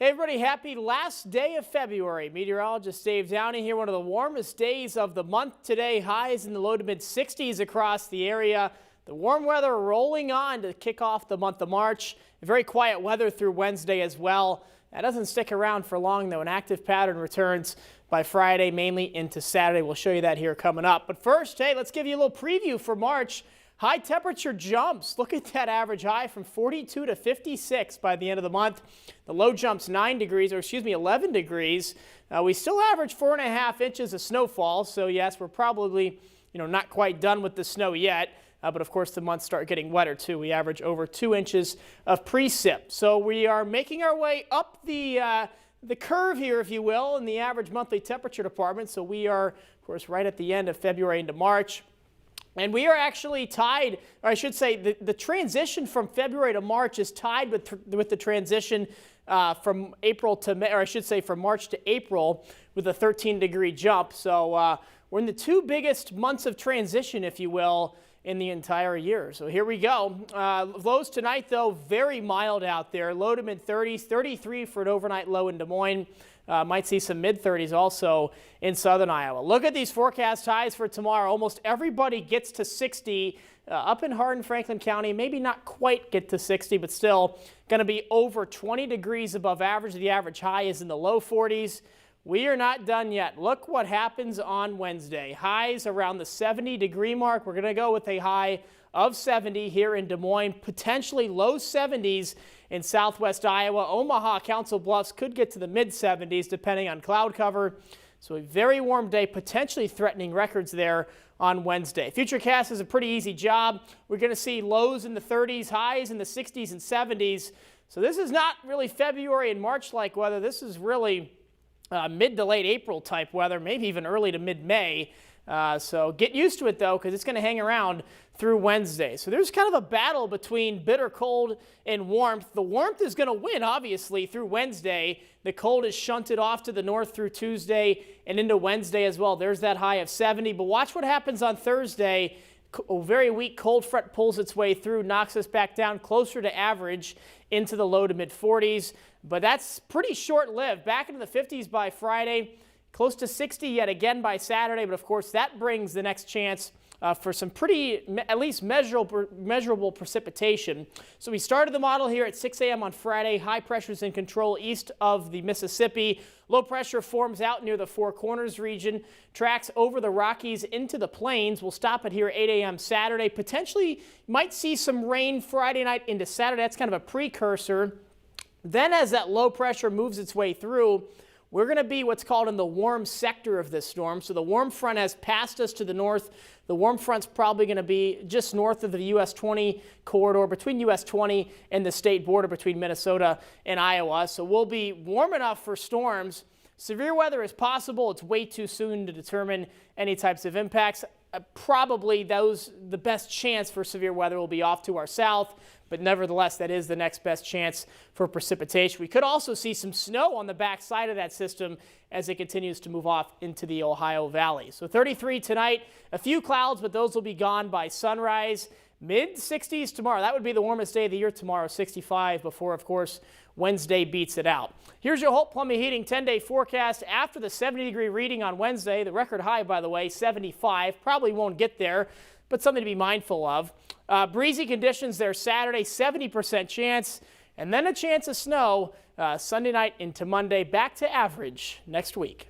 Hey everybody, happy last day of February. Meteorologist Dave Downey here, one of the warmest days of the month today. Highs in the low to mid 60s across the area. The warm weather rolling on to kick off the month of March. Very quiet weather through Wednesday as well. That doesn't stick around for long though. An active pattern returns by Friday, mainly into Saturday. We'll show you that here coming up. But first, hey, let's give you a little preview for March. High temperature jumps. Look at that average high from 42 to 56 by the end of the month. The low jumps 11 degrees. We still average 4.5 inches of snowfall. So yes, we're probably, not quite done with the snow yet. But of course, the months start getting wetter too. We average over 2 inches of precip. So we are making our way up the curve here, if you will, in the average monthly temperature department. So we are, of course, right at the end of February into March. And we are actually tied, or I should say, the transition from February to March is tied with the transition from April to May, or I should say from March to April, with a 13-degree jump. So we're in the two biggest months of transition, if you will, in the entire year. So here we go. Lows tonight, though, very mild out there. Low to mid-30s, 33 for an overnight low in Des Moines. Might see some mid-30s also in southern Iowa. Look at these forecast highs for tomorrow. Almost everybody gets to 60 up in Hardin, Franklin County. Maybe not quite get to 60, but still going to be over 20 degrees above average. The average high is in the low 40s. We are not done yet. Look what happens on Wednesday. Highs around the 70-degree mark. We're going to go with a high of 70 here in Des Moines, potentially low 70s in southwest Iowa. Omaha, Council Bluffs could get to the mid-70s depending on cloud cover. So a very warm day, potentially threatening records there on Wednesday. Futurecast is a pretty easy job. We're going to see lows in the 30s, highs in the 60s and 70s. So this is not really February and March-like weather. This is really mid to late April type weather, maybe even early to mid-May. So get used to it, though, because it's going to hang around through Wednesday. So there's kind of a battle between bitter cold and warmth. The warmth is going to win, obviously, through Wednesday. The cold is shunted off to the north through Tuesday and into Wednesday as well. There's that high of 70. But watch what happens on Thursday. A very weak cold front pulls its way through, knocks us back down closer to average into the low to mid-40s. But that's pretty short-lived. Back into the 50s by Friday. Close to 60 yet again by Saturday, but of course that brings the next chance for some pretty, at least measurable precipitation. So we started the model here at 6 a.m. on Friday. High pressure's in control east of the Mississippi. Low pressure forms out near the Four Corners region, tracks over the Rockies into the plains. We'll stop it here at 8 a.m. Saturday. Potentially might see some rain Friday night into Saturday. That's kind of a precursor. Then as that low pressure moves its way through, we're going to be what's called in the warm sector of this storm. So the warm front has passed us to the north. The warm front's probably going to be just north of the US 20 corridor, between US 20 and the state border between Minnesota and Iowa. So we'll be warm enough for storms. Severe weather is possible. It's way too soon to determine any types of impacts. Probably the best chance for severe weather will be off to our south, but nevertheless, that is the next best chance for precipitation. We could also see some snow on the back side of that system as it continues to move off into the Ohio Valley. So 33 tonight, a few clouds, but those will be gone by sunrise. Mid-60s tomorrow. That would be the warmest day of the year tomorrow, 65, before, of course, Wednesday beats it out. Here's your Holt Plumbing Heating 10-day forecast after the 70-degree reading on Wednesday. The record high, by the way, 75. Probably won't get there, but something to be mindful of. Breezy conditions there Saturday, 70% chance, and then a chance of snow Sunday night into Monday. Back to average next week.